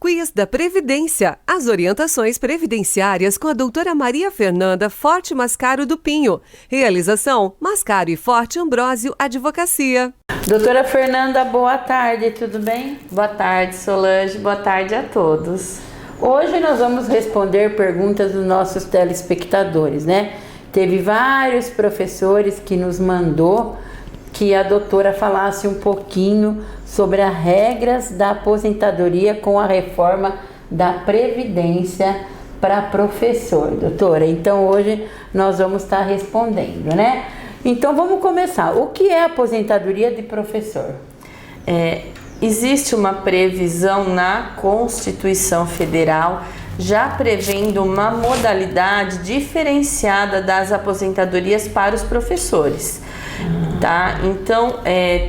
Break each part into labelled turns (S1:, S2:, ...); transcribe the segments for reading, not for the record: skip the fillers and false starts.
S1: Quiz da Previdência. As orientações previdenciárias com a doutora Maria Fernanda Forte Mascaro do Pinho. Realização: Mascaro e Forte Ambrósio Advocacia.
S2: Doutora Fernanda, boa tarde, tudo bem?
S3: Boa tarde, Solange, boa tarde a todos.
S2: Hoje nós vamos responder perguntas dos nossos telespectadores, né? Teve vários professores que nos mandou que a doutora falasse um pouquinho sobre as regras da aposentadoria com a reforma da Previdência para professor, doutora. Então hoje nós vamos estar respondendo, né? Então vamos começar. O que é aposentadoria de professor?
S3: Existe uma previsão na Constituição Federal já prevendo uma modalidade diferenciada das aposentadorias para os professores. Tá? Então,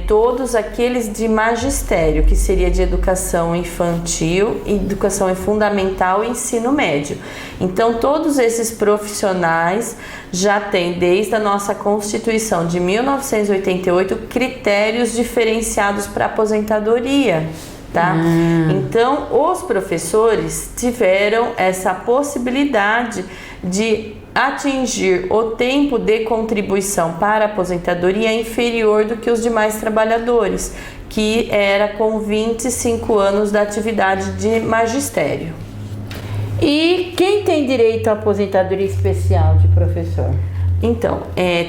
S3: todos aqueles de magistério, que seria de educação infantil, educação fundamental e ensino médio. Então, todos esses profissionais já têm, desde a nossa Constituição de 1988, critérios diferenciados para aposentadoria. Tá? Então, os professores tiveram essa possibilidade de atingir o tempo de contribuição para a aposentadoria inferior do que os demais trabalhadores, que era com 25 anos da atividade de magistério.
S2: E quem tem direito à aposentadoria especial de professor?
S3: Então,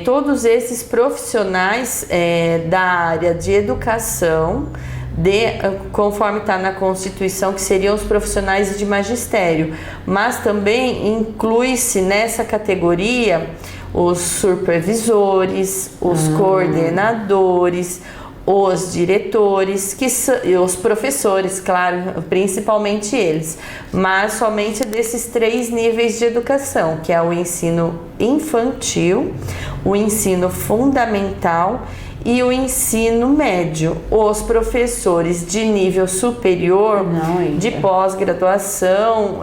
S3: todos esses profissionais da área de educação, conforme está na Constituição, que seriam os profissionais de magistério, mas também inclui-se nessa categoria os supervisores, os coordenadores, os diretores, e os professores, claro, principalmente eles, mas somente desses 3 níveis de educação, que é o ensino infantil, o ensino fundamental e o ensino médio. Os professores de nível superior, de pós-graduação,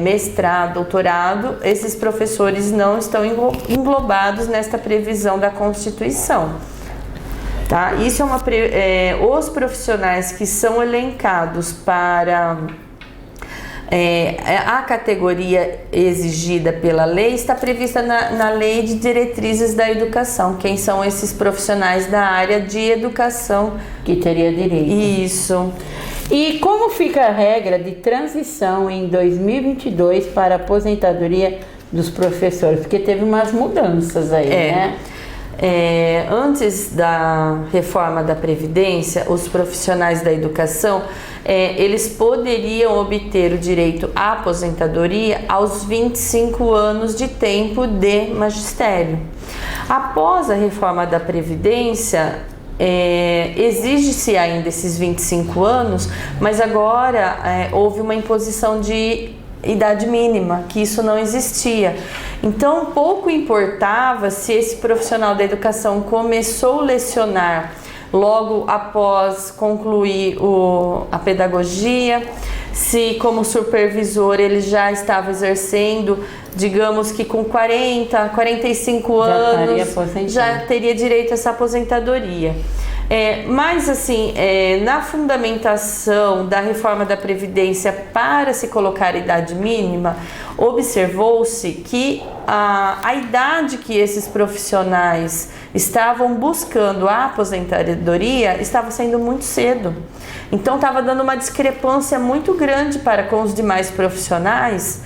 S3: mestrado, doutorado, esses professores não estão englobados nesta previsão da Constituição. Tá? Isso os profissionais que são elencados para a categoria exigida pela lei está prevista na Lei de Diretrizes da Educação. Quem são esses profissionais da área de educação
S2: que teria direito?
S3: Isso.
S2: E como fica a regra de transição em 2022 para a aposentadoria dos professores? Porque teve umas mudanças aí, né?
S3: Antes da reforma da Previdência, os profissionais da educação, eles poderiam obter o direito à aposentadoria aos 25 anos de tempo de magistério. Após a reforma da Previdência, exige-se ainda esses 25 anos, mas agora houve uma imposição de idade mínima, que isso não existia. Então, pouco importava se esse profissional da educação começou a lecionar logo após concluir a pedagogia, se como supervisor ele já estava exercendo, digamos que com 40, 45 anos, já teria direito a essa aposentadoria. Mas assim, na fundamentação da reforma da Previdência para se colocar a idade mínima, observou-se que a idade que esses profissionais estavam buscando a aposentadoria estava sendo muito cedo. Então estava dando uma discrepância muito grande para com os demais profissionais,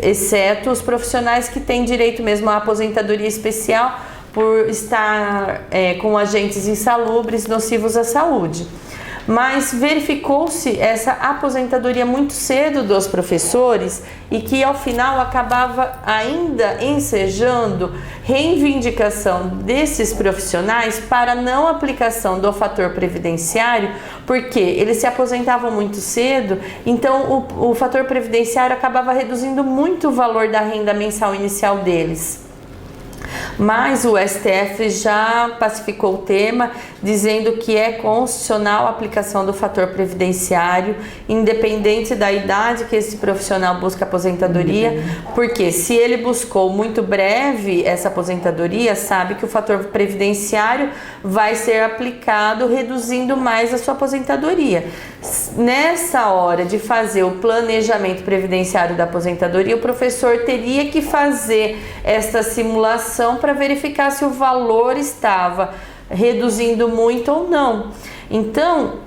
S3: exceto os profissionais que têm direito mesmo à aposentadoria especial, por estar com agentes insalubres nocivos à saúde. Mas verificou-se essa aposentadoria muito cedo dos professores e que ao final acabava ainda ensejando reivindicação desses profissionais para não aplicação do fator previdenciário, porque eles se aposentavam muito cedo, então o fator previdenciário acabava reduzindo muito o valor da renda mensal inicial deles. Mas o STF já pacificou o tema, dizendo que é constitucional a aplicação do fator previdenciário, independente da idade que esse profissional busca aposentadoria, porque se ele buscou muito breve essa aposentadoria, sabe que o fator previdenciário vai ser aplicado, reduzindo mais a sua aposentadoria. Nessa hora de fazer o planejamento previdenciário da aposentadoria, o professor teria que fazer esta simulação para verificar se o valor estava reduzindo muito ou não. Então,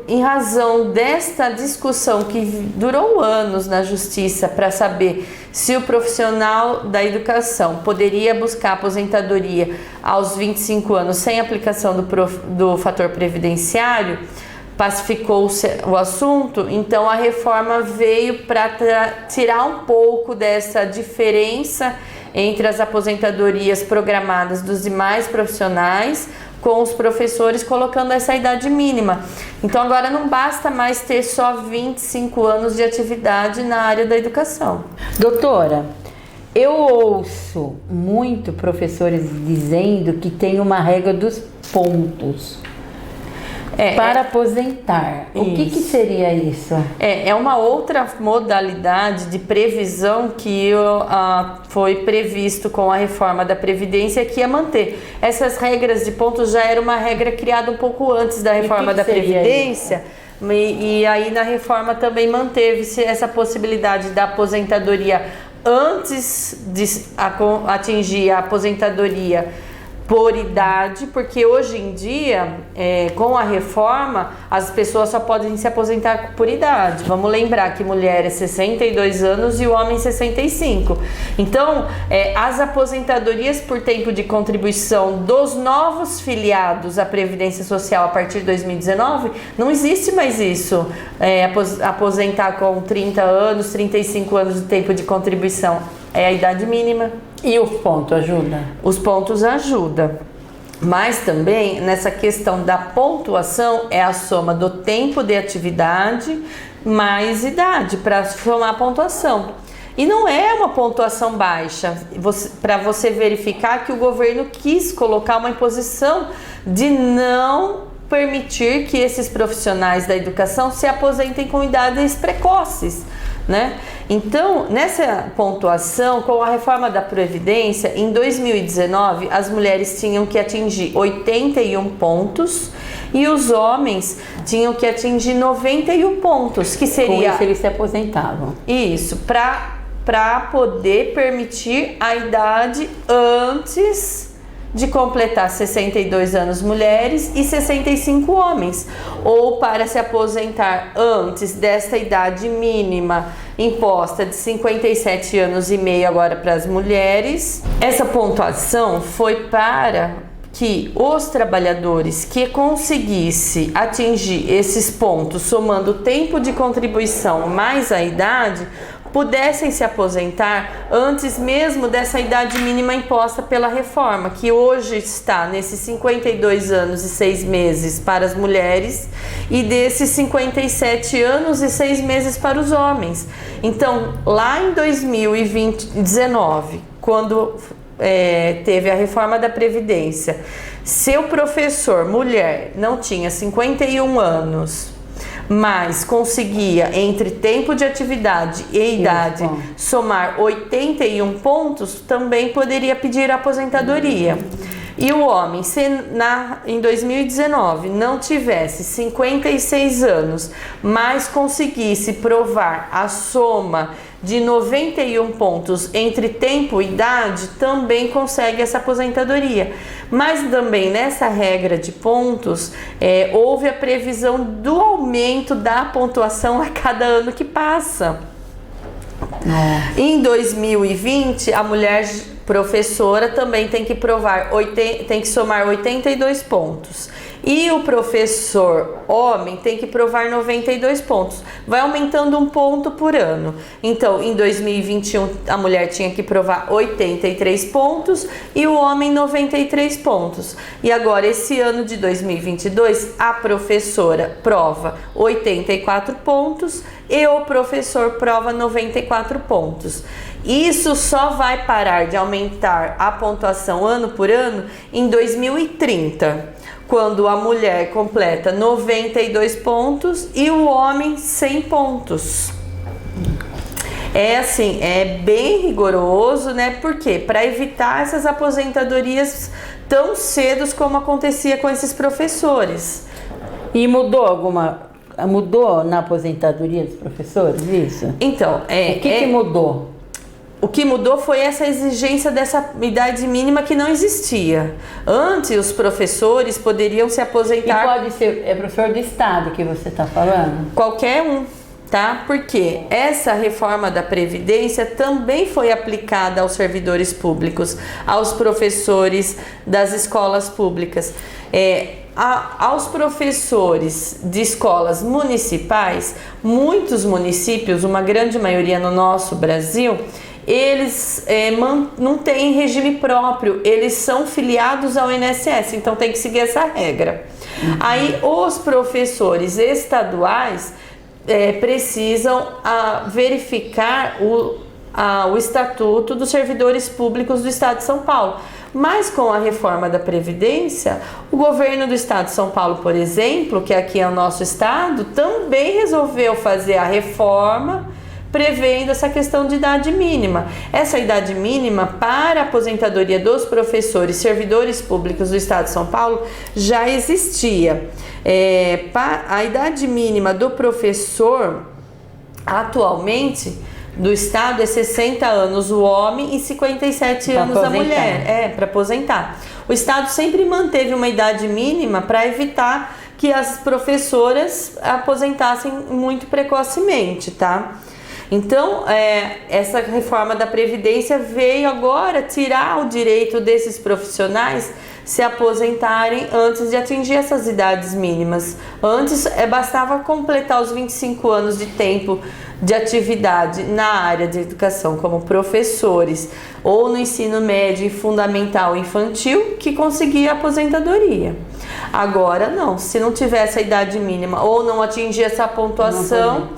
S3: em razão desta discussão que durou anos na justiça para saber se o profissional da educação poderia buscar aposentadoria aos 25 anos sem aplicação do fator previdenciário, pacificou o assunto, então a reforma veio para tirar um pouco dessa diferença entre as aposentadorias programadas dos demais profissionais com os professores, colocando essa idade mínima. Então agora não basta mais ter só 25 anos de atividade na área da educação.
S2: Doutora, eu ouço muito professores dizendo que tem uma regra dos pontos para aposentar. O que seria isso?
S3: É uma outra modalidade de previsão que foi previsto com a reforma da Previdência, que ia manter. Essas regras de pontos já era uma regra criada um pouco antes da reforma da Previdência. E aí na reforma também manteve-se essa possibilidade da aposentadoria antes de atingir a aposentadoria por idade, porque hoje em dia, com a reforma, as pessoas só podem se aposentar por idade. Vamos lembrar que mulher é 62 anos e o homem 65. Então, as aposentadorias por tempo de contribuição dos novos filiados à Previdência Social a partir de 2019, não existe mais isso. Aposentar com 30 anos, 35 anos de tempo de contribuição. É a idade mínima.
S2: E os pontos ajudam?
S3: Os pontos ajudam. Mas também, nessa questão da pontuação, é a soma do tempo de atividade mais idade para somar a pontuação. E não é uma pontuação baixa, para você verificar que o governo quis colocar uma imposição de não permitir que esses profissionais da educação se aposentem com idades precoces, né? Então, nessa pontuação, com a reforma da Previdência, em 2019, as mulheres tinham que atingir 81 pontos e os homens tinham que atingir 91 pontos, que seria...
S2: Com isso eles se aposentavam.
S3: Isso, para poder permitir a idade antes de completar 62 anos mulheres e 65 homens, ou para se aposentar antes desta idade mínima imposta de 57 anos e meio agora para as mulheres. Essa pontuação foi para que os trabalhadores que conseguissem atingir esses pontos, somando o tempo de contribuição mais a idade, pudessem se aposentar antes mesmo dessa idade mínima imposta pela reforma, que hoje está nesses 52 anos e 6 meses para as mulheres e desses 57 anos e 6 meses para os homens. Então, lá em 2019, quando teve a reforma da Previdência, se o professor mulher não tinha 51 anos, mas conseguia, entre tempo de atividade e idade, somar 81 pontos, também poderia pedir aposentadoria. E o homem, se em 2019 não tivesse 56 anos, mas conseguisse provar a soma de 91 pontos entre tempo e idade, também consegue essa aposentadoria. Mas também nessa regra de pontos, houve a previsão do aumento da pontuação a cada ano que passa. Em 2020, a mulher professora também tem que tem que somar 82 pontos. E o professor homem tem que provar 92 pontos. Vai aumentando um ponto por ano. Então, em 2021, a mulher tinha que provar 83 pontos e o homem 93 pontos. E agora, esse ano de 2022, a professora prova 84 pontos e o professor prova 94 pontos. Isso só vai parar de aumentar a pontuação ano por ano em 2030. quando a mulher completa 92 pontos e o homem 100 pontos. É assim, é bem rigoroso, né? Por quê? Para evitar essas aposentadorias tão cedo como acontecia com esses professores.
S2: E mudou na aposentadoria dos professores, isso?
S3: Então,
S2: o que mudou?
S3: O que mudou foi essa exigência dessa idade mínima que não existia. Antes, os professores poderiam se aposentar...
S2: E pode ser, é professor do Estado que você está falando?
S3: Qualquer um, tá? Porque essa reforma da Previdência também foi aplicada aos servidores públicos, aos professores das escolas públicas. Aos professores de escolas municipais, muitos municípios, uma grande maioria no nosso Brasil, eles não têm regime próprio, eles são filiados ao INSS, então tem que seguir essa regra. Aí os professores estaduais precisam verificar o Estatuto dos Servidores Públicos do Estado de São Paulo. Mas com a reforma da Previdência, o governo do Estado de São Paulo, por exemplo, que aqui é o nosso estado, também resolveu fazer a reforma prevendo essa questão de idade mínima. Essa idade mínima para a aposentadoria dos professores, servidores públicos do Estado de São Paulo já existia. A idade mínima do professor atualmente do Estado é 60 anos o homem e 57 anos a mulher. Para aposentar. O Estado sempre manteve uma idade mínima para evitar que as professoras aposentassem muito precocemente, tá? Então, essa reforma da Previdência veio agora tirar o direito desses profissionais se aposentarem antes de atingir essas idades mínimas. Antes, bastava completar os 25 anos de tempo de atividade na área de educação como professores ou no ensino médio, fundamental e infantil que conseguia a aposentadoria. Agora não, se não tiver essa idade mínima ou não atingir essa pontuação,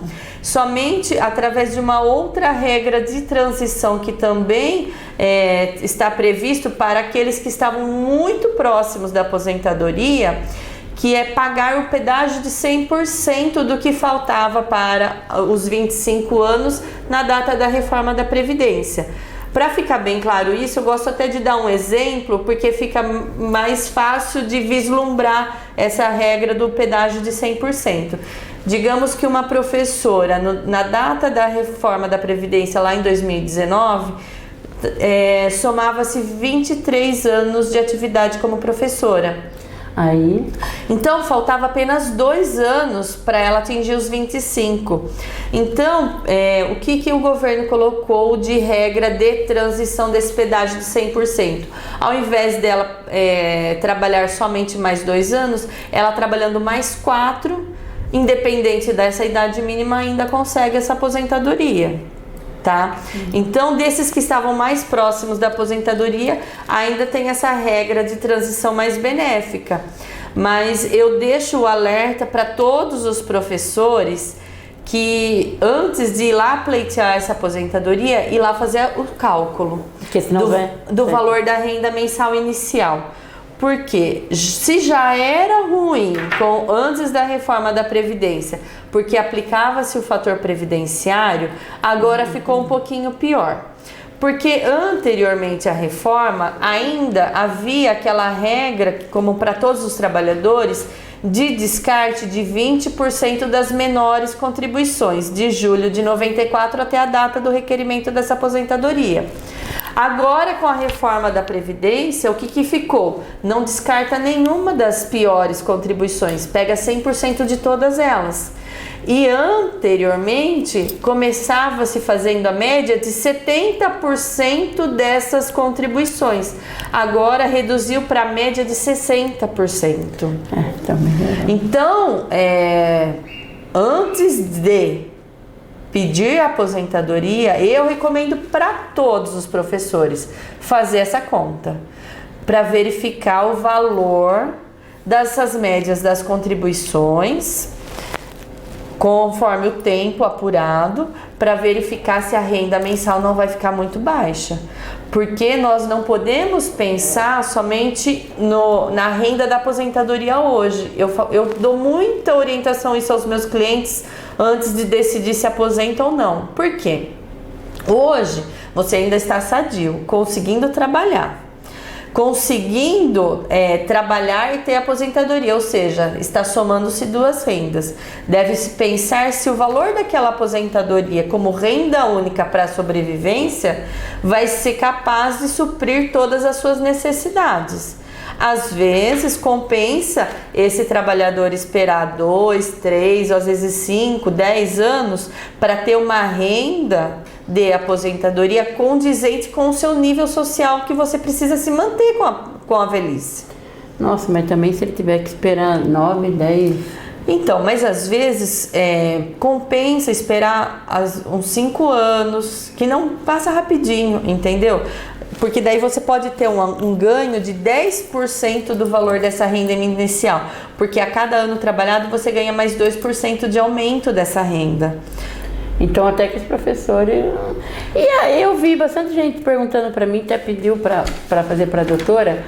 S3: somente através de uma outra regra de transição que também está previsto para aqueles que estavam muito próximos da aposentadoria, que é pagar o pedágio de 100% do que faltava para os 25 anos na data da reforma da Previdência. Para ficar bem claro isso, eu gosto até de dar um exemplo, porque fica mais fácil de vislumbrar essa regra do pedágio de 100%. Digamos que uma professora, na data da reforma da Previdência, lá em 2019, somava-se 23 anos de atividade como professora. Então, faltava apenas 2 anos para ela atingir os 25. Então, o que o governo colocou de regra de transição desse pedágio de 100%? Ao invés dela trabalhar somente mais 2 anos, ela trabalhando mais 4, independente dessa idade mínima, ainda consegue essa aposentadoria. Tá? Então, desses que estavam mais próximos da aposentadoria, ainda tem essa regra de transição mais benéfica. Mas eu deixo o alerta para todos os professores que antes de ir lá pleitear essa aposentadoria, ir lá fazer o cálculo do valor da renda mensal inicial. Porque se já era ruim antes da reforma da Previdência, porque aplicava-se o fator previdenciário, agora ficou um pouquinho pior. Porque anteriormente à reforma ainda havia aquela regra, como para todos os trabalhadores, de descarte de 20% das menores contribuições, de julho de 94 até a data do requerimento dessa aposentadoria. Agora, com a reforma da Previdência, o que ficou? Não descarta nenhuma das piores contribuições, pega 100% de todas elas. E anteriormente, começava-se fazendo a média de 70% dessas contribuições. Agora, reduziu para a média de 60%. Então, antes de pedir a aposentadoria, eu recomendo para todos os professores fazer essa conta para verificar o valor dessas médias das contribuições conforme o tempo apurado, para verificar se a renda mensal não vai ficar muito baixa. Porque nós não podemos pensar somente na renda da aposentadoria hoje. Eu dou muita orientação isso aos meus clientes antes de decidir se aposenta ou não. Por quê? Hoje você ainda está sadio, conseguindo trabalhar. Conseguindo trabalhar e ter aposentadoria, ou seja, está somando-se duas rendas. Deve-se pensar se o valor daquela aposentadoria como renda única para a sobrevivência vai ser capaz de suprir todas as suas necessidades. Às vezes compensa esse trabalhador esperar 2, 3, às vezes 5, 10 anos para ter uma renda de aposentadoria condizente com o seu nível social que você precisa se manter com a velhice.
S2: Nossa, mas também se ele tiver que esperar 9, 10...
S3: Então, mas às vezes compensa esperar uns 5 anos, que não passa rapidinho, entendeu? Porque daí você pode ter um ganho de 10% do valor dessa renda inicial, porque a cada ano trabalhado você ganha mais 2% de aumento dessa renda.
S2: Então até que os professores... E aí eu vi bastante gente perguntando para mim, até pediu para fazer para a doutora,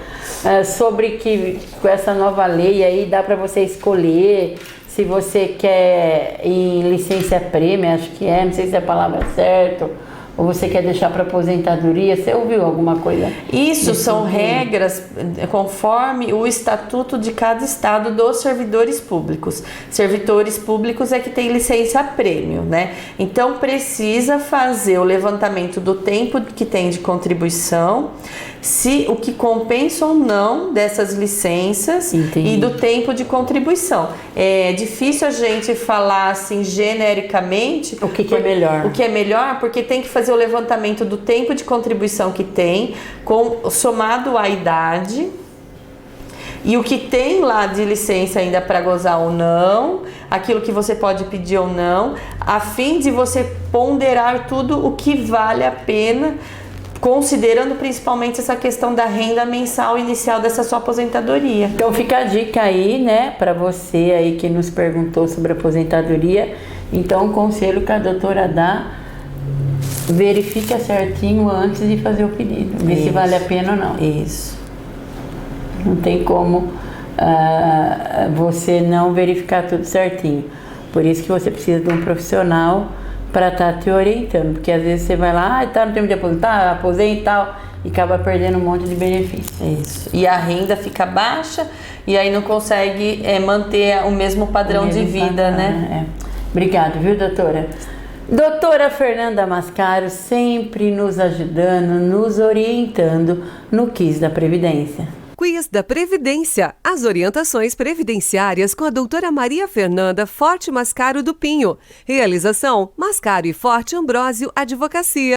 S2: sobre que com essa nova lei aí dá para você escolher se você quer em licença prêmio, acho que não sei se a palavra é certa, ou você quer deixar para aposentadoria. Você ouviu alguma coisa?
S3: Isso são regras conforme o estatuto de cada estado dos servidores públicos. Servidores públicos é que tem licença prêmio, né? Então precisa fazer o levantamento do tempo que tem de contribuição, se o que compensa ou não dessas licenças. Entendi. E do tempo de contribuição. É difícil a gente falar assim genericamente
S2: o que é melhor.
S3: O que é melhor, porque tem que fazer o levantamento do tempo de contribuição que tem, somado à idade, e o que tem lá de licença ainda para gozar ou não, aquilo que você pode pedir ou não, a fim de você ponderar tudo o que vale a pena, considerando principalmente essa questão da renda mensal inicial dessa sua aposentadoria.
S2: Então fica a dica aí, né, para você aí que nos perguntou sobre aposentadoria. Então o conselho que a doutora dá, verifica certinho antes de fazer o pedido, ver se vale a pena ou não.
S3: Isso.
S2: Não tem como você não verificar tudo certinho. Por isso que você precisa de um profissional para estar te orientando, porque às vezes você vai lá, tá no tempo de aposentar, aposenta e tal, e acaba perdendo um monte de benefícios.
S3: Isso. E a renda fica baixa e aí não consegue manter o mesmo padrão de vida, né?
S2: Obrigada, viu, doutora? Doutora Fernanda Mascaro sempre nos ajudando, nos orientando no Quiz da Previdência.
S1: Quiz da Previdência. As orientações previdenciárias com a doutora Maria Fernanda Forte Mascaro do Pinho. Realização: Mascaro e Forte Ambrósio Advocacia.